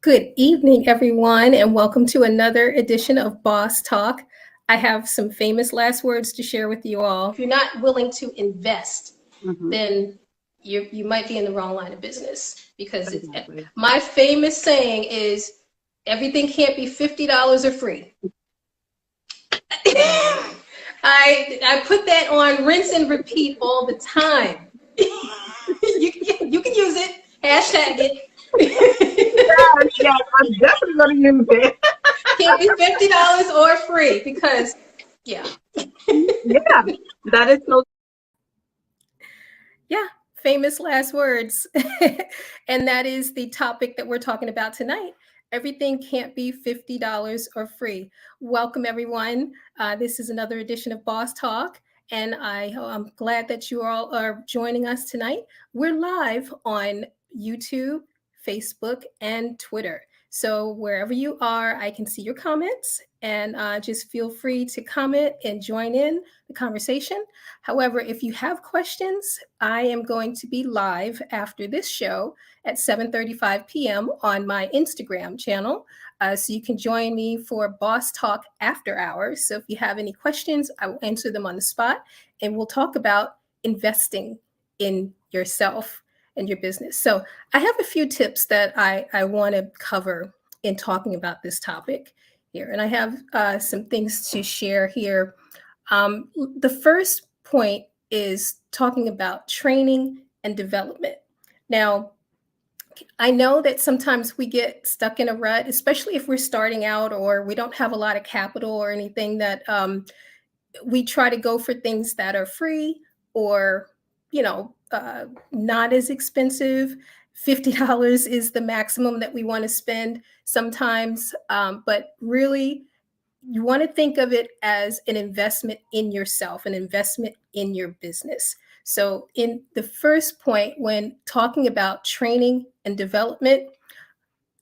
Good evening, everyone, and welcome to another edition of Boss Talk. I have some famous last words to share with you all. If you're not willing to invest, then you might be in the wrong line of business because my famous saying is everything can't be $50 or free. I put that on rinse and repeat all the time. You can use it, hashtag it. Yeah, I'm definitely going to use it. Can't be $50 or free because, yeah, that is so. Yeah, famous last words. And that is the topic that we're talking about tonight. Everything can't be $50 or free. Welcome, everyone. This is another edition of Boss Talk. And I'm glad that you all are joining us tonight. We're live on YouTube, Facebook, and Twitter. So wherever you are, I can see your comments and just feel free to comment and join in the conversation. However, if you have questions, I am going to be live after this show at 7:35 p.m. on my Instagram channel. So you can join me for Boss Talk After Hours. So if you have any questions, I will answer them on the spot and we'll talk about investing in yourself and your business. So I have a few tips that I want to cover in talking about this topic here. And I have some things to share here. The first point is talking about training and development. Now, I know that sometimes we get stuck in a rut, especially if we're starting out or we don't have a lot of capital or anything that we try to go for things that are free or, not as expensive. $50 is the maximum that we want to spend sometimes, but really, you want to think of it as an investment in yourself, an investment in your business. So, in the first point, when talking about training and development,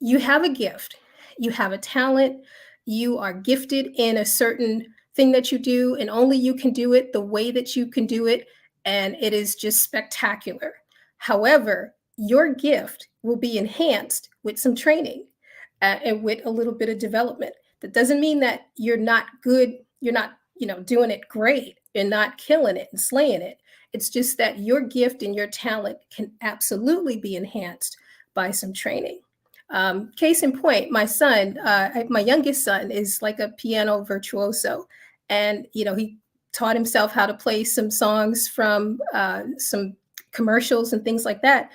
you have a gift, you have a talent, you are gifted in a certain thing that you do, and only you can do it the way that you can do it. And it is just spectacular. However, your gift will be enhanced with some training and with a little bit of development. That doesn't mean that you're not good, you're not, doing it great and not killing it and slaying it. It's just that your gift and your talent can absolutely be enhanced by some training. Case in point, my son, my youngest son, is like a piano virtuoso, and he taught himself how to play some songs from some commercials and things like that.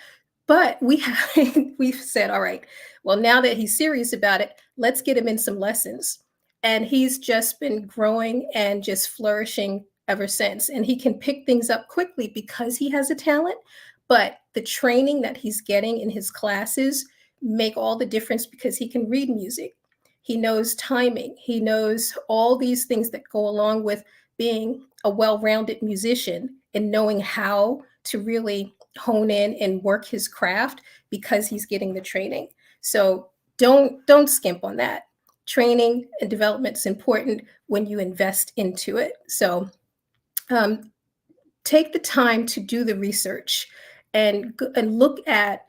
But we've said, all right, well, now that he's serious about it, let's get him in some lessons. And he's just been growing and just flourishing ever since. And he can pick things up quickly because he has a talent. But the training that he's getting in his classes make all the difference because he can read music. He knows timing. He knows all these things that go along with being a well-rounded musician and knowing how to really hone in and work his craft because he's getting the training. So don't skimp on that. Training and development is important when you invest into it. So take the time to do the research and look at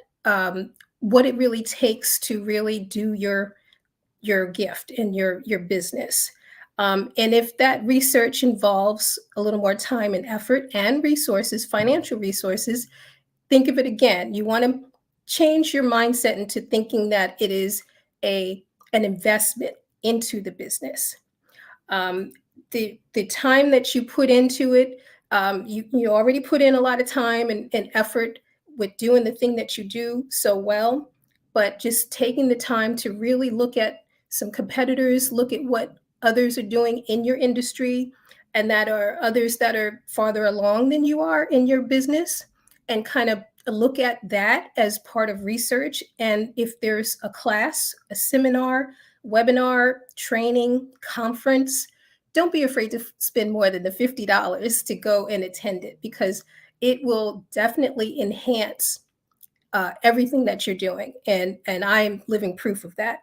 what it really takes to really do your gift and your business. And if that research involves a little more time and effort and resources, financial resources, think of it again. You want to change your mindset into thinking that it is an investment into the business. The time that you put into it, you already put in a lot of time and effort with doing the thing that you do so well, but just taking the time to really look at some competitors, look at what others are doing in your industry, and that are others that are farther along than you are in your business, and kind of look at that as part of research. And if there's a class, a seminar, webinar, training, conference, don't be afraid to spend more than the $50 to go and attend it, because it will definitely enhance everything that you're doing. And I'm living proof of that.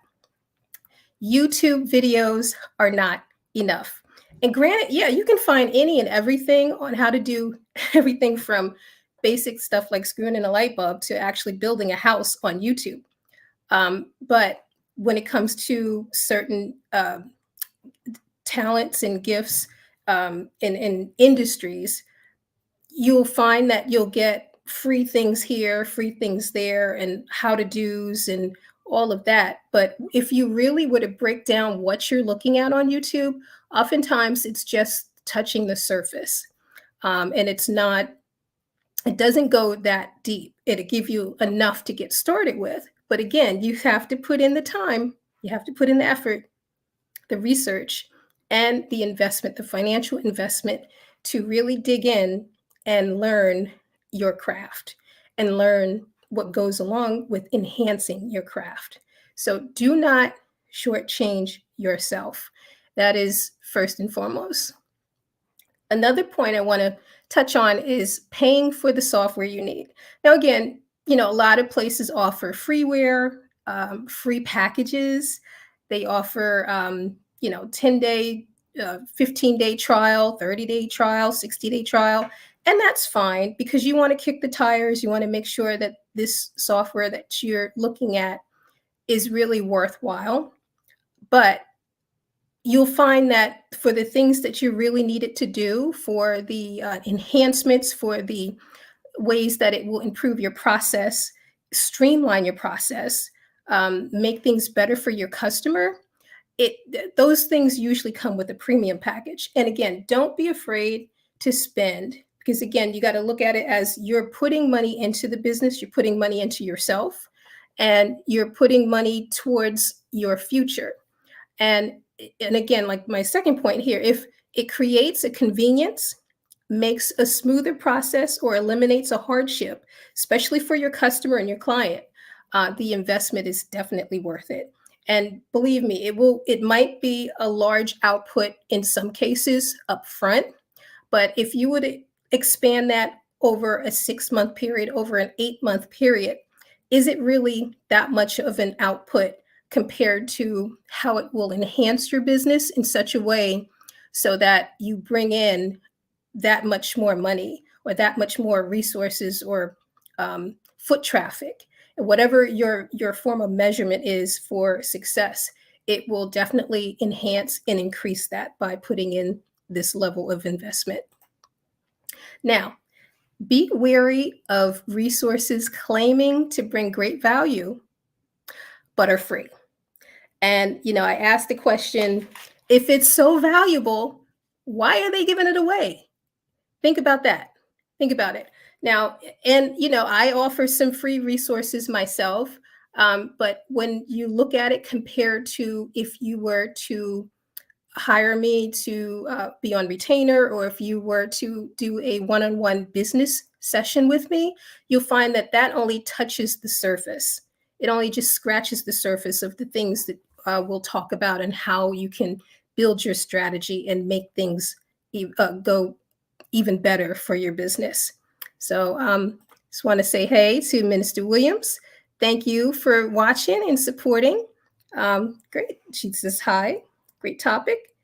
YouTube videos are not enough. And granted, yeah, you can find any and everything on how to do everything from basic stuff like screwing in a light bulb to actually building a house on YouTube. But when it comes to certain talents and gifts in industries, you'll find that you'll get free things here, free things there, and how to do's and all of that. But if you really were to break down what you're looking at on YouTube, oftentimes it's just touching the surface. And it doesn't go that deep. It'll give you enough to get started with. But again, you have to put in the time, you have to put in the effort, the research, and the investment, the financial investment to really dig in and learn your craft and learn what goes along with enhancing your craft. So do not shortchange yourself. That is first and foremost. Another point I want to touch on is paying for the software you need. Now, again, a lot of places offer freeware, free packages. They offer, 10-day, 15-day trial, 30-day trial, 60-day trial. And that's fine because you want to kick the tires. You want to make sure that this software that you're looking at is really worthwhile. But you'll find that for the things that you really need it to do, for the enhancements, for the ways that it will improve your process, streamline your process, make things better for your customer, those things usually come with a premium package. And again, don't be afraid to spend, because again, you got to look at it as you're putting money into the business, you're putting money into yourself, and you're putting money towards your future. And again, like my second point here, if it creates a convenience, makes a smoother process, or eliminates a hardship, especially for your customer and your client, the investment is definitely worth it. And believe me, it might be a large output in some cases up front, but if you would expand that over a 6-month period, over an 8-month period, is it really that much of an output compared to how it will enhance your business in such a way so that you bring in that much more money or that much more resources or foot traffic? And whatever your form of measurement is for success, it will definitely enhance and increase that by putting in this level of investment. Now, be wary of resources claiming to bring great value but are free. And, I asked the question, if it's so valuable, why are they giving it away? Think about that. Think about it. Now, and, I offer some free resources myself. But when you look at it compared to if you were to hire me to be on retainer, or if you were to do a one-on-one business session with me, you'll find that only touches the surface. It only just scratches the surface of the things that we'll talk about and how you can build your strategy and make things go even better for your business. So just want to say hey to Minister Williams. Thank you for watching and supporting. Great. She says hi. Great topic.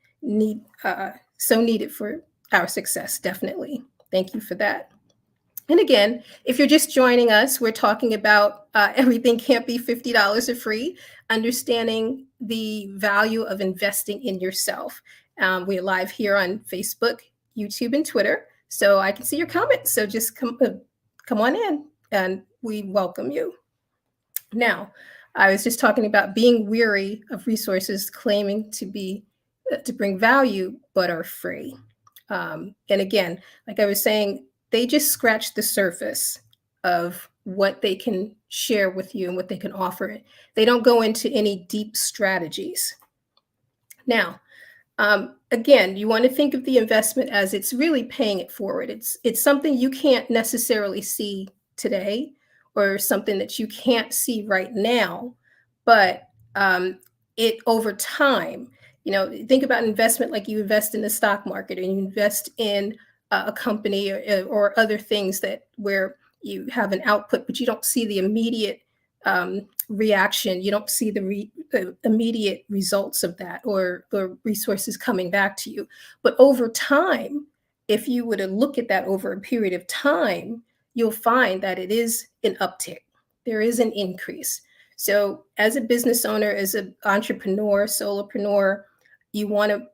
So needed for our success, definitely. Thank you for that. And again, if you're just joining us, we're talking about everything can't be $50 or free, understanding the value of investing in yourself. We're live here on Facebook, YouTube, and Twitter, so I can see your comments. So just come on in, and we welcome you. Now, I was just talking about being weary of resources claiming to bring value but are free. And again, like I was saying, they just scratch the surface of what they can share with you and what they can offer. They don't go into any deep strategies. Now, again, you want to think of the investment as it's really paying it forward. It's something you can't necessarily see today, or something that you can't see right now, but it over time, think about investment like you invest in the stock market, or you invest in a company or other things where you have an output, but you don't see the immediate reaction. You don't see the immediate results of that, or the resources coming back to you. But over time, if you were to look at that over a period of time, you'll find that it is an uptick. There is an increase. So as a business owner, as an entrepreneur, solopreneur, you want to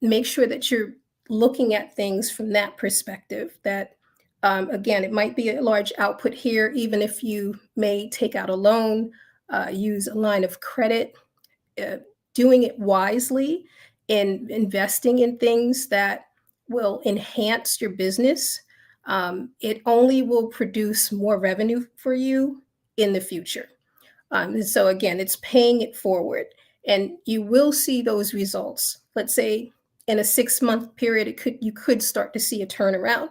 make sure that you're looking at things from that perspective. That again, it might be a large output here, even if you may take out a loan, use a line of credit, uh, doing it wisely, and investing in things that will enhance your business. It only will produce more revenue for you in the future. And so again, it's paying it forward, and you will see those results. Let's say in a 6 month period, you could start to see a turnaround.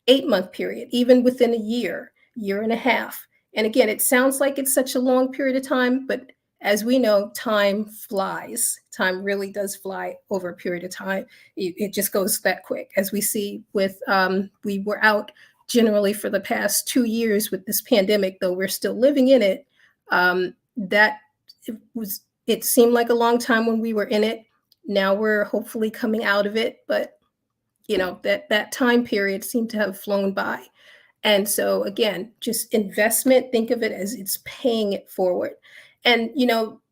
8 month period, even within a year and a half. And again, it sounds like it's such a long period of time, but as we know, time flies. Time really does fly over a period of time. It just goes that quick. As we see with, we were out generally for the past 2 years with this pandemic, though we're still living in it. That it seemed like a long time when we were in it. Now we're hopefully coming out of it, but that time period seemed to have flown by. And so again, just investment, think of it as it's paying it forward. And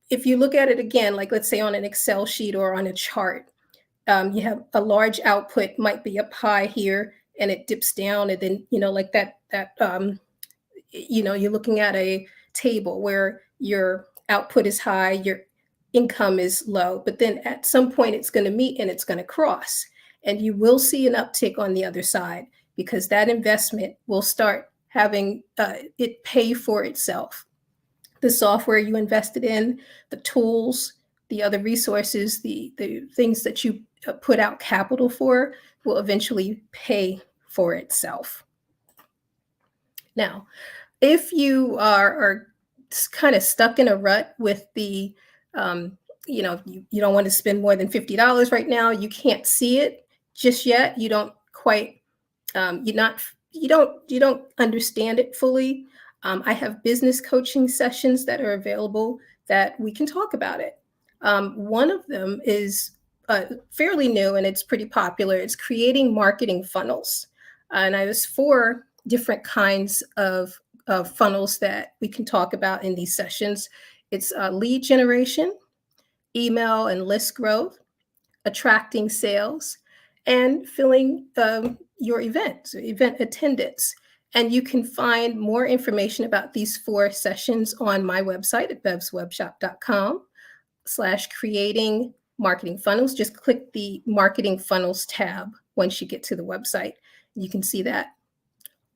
if you look at it again, like let's say on an Excel sheet or on a chart, you have a large output, might be up high here, and it dips down, and then like you're looking at a table where your output is high, your income is low, but then at some point it's going to meet and it's going to cross, and you will see an uptick on the other side, because that investment will start having it pay for itself. The software you invested in, the tools, the other resources, the things that you put out capital for will eventually pay for itself. Now, if you are kind of stuck in a rut with the, you don't want to spend more than $50 right now, you can't see it just yet, you don't quite, you don't understand it fully. I have business coaching sessions that are available that we can talk about it. One of them is fairly new and it's pretty popular. It's creating marketing funnels. And I was 4 different kinds of funnels that we can talk about in these sessions. It's lead generation, email and list growth, attracting sales, and filling your event attendance. And you can find more information about these 4 sessions on my website at bevswebshop.com/creating marketing funnels. Just click the marketing funnels tab once you get to the website. You can see that.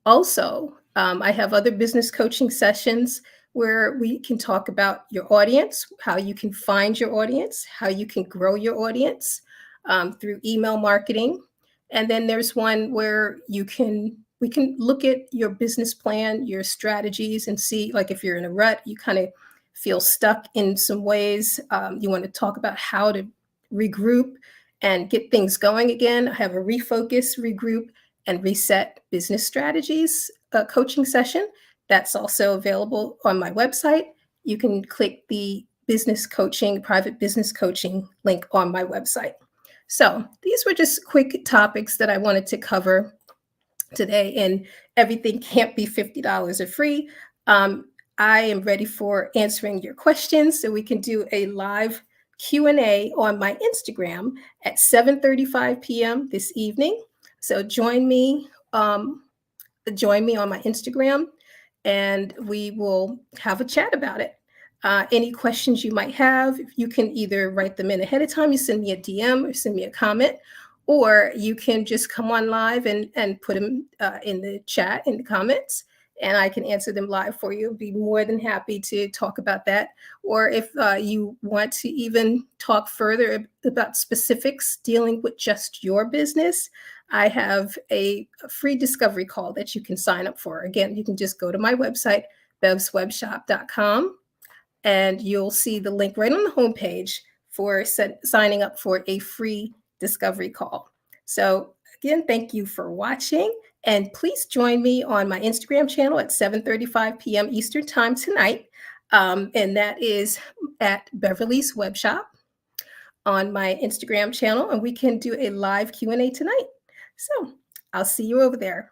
Also, I have other business coaching sessions where we can talk about your audience, how you can find your audience, how you can grow your audience through email marketing. And then there's one where we can look at your business plan, your strategies, and see, like, if you're in a rut, you kind of feel stuck in some ways. You want to talk about how to regroup and get things going again. I have a refocus, regroup, and reset business strategies coaching session. That's also available on my website. You can click the business coaching, private business coaching link on my website. So these were just quick topics that I wanted to cover today, and everything can't be $50 or free. I am ready for answering your questions, so we can do a live Q&A on my Instagram at 7:35 p.m. this evening. So join me on my Instagram, and we will have a chat about it. Any questions you might have, you can either write them in ahead of time, you send me a DM or send me a comment, or you can just come on live and put them in the chat, in the comments, and I can answer them live for you. I'd be more than happy to talk about that. Or if you want to even talk further about specifics dealing with just your business, I have a free discovery call that you can sign up for. Again, you can just go to my website, bevswebshop.com, and you'll see the link right on the homepage for signing up for a free discovery call. So again, thank you for watching, and please join me on my Instagram channel at 7:35 p.m. Eastern Time tonight, and that is at Beverly's Web Shop on my Instagram channel, and we can do a live Q&A tonight. So I'll see you over there.